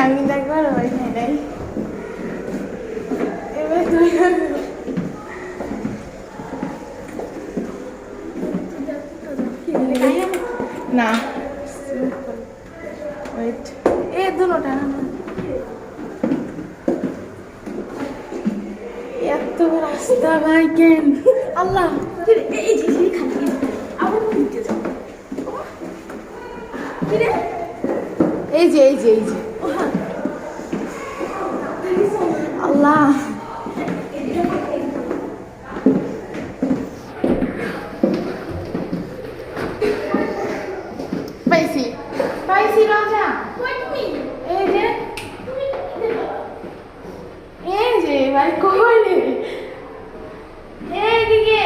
আমি কিন্তু একবার বাড়ি খাই নাই। এবার তুই না ওয়েট এ দুটোটা এত রাস্তা ভাই কেন আল্লাহ এই যে খালি আবার নিতে যাও এই যে এই যে এই যে আল্লাহ পাইছি পাইছি রাজা এই যে এই যে ভাই কই রে এইদিকে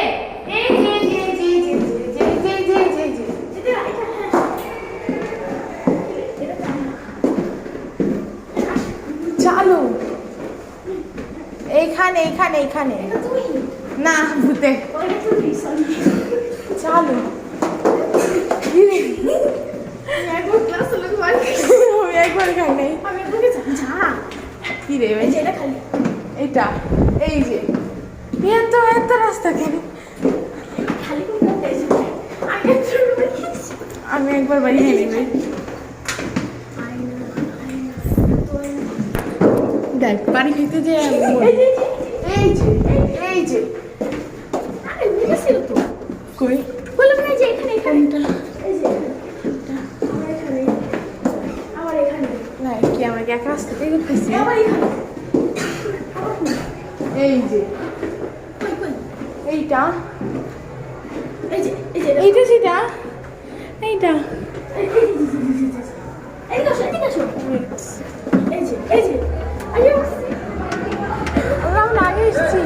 এই যে যে যে যে যে যে যে যে চালু এইখানে এইখানে এইখানে না ভূতে চালু আমি একবার খাই নাই কি রে এইটা এই যে এত এত রাস্তা কেন আমি একবার বাড়ি খাই নাই দেখ বাড়ি খাইতে যে এই যে এই যে কই বললাম না যে এখানে কোনটা আবার এখানে না কি আমরা এক রাস্তা থেকে খাইছি আবার এখানে এই যে কই কই এইটা এই যে এইটা সেটা এইটা এই যে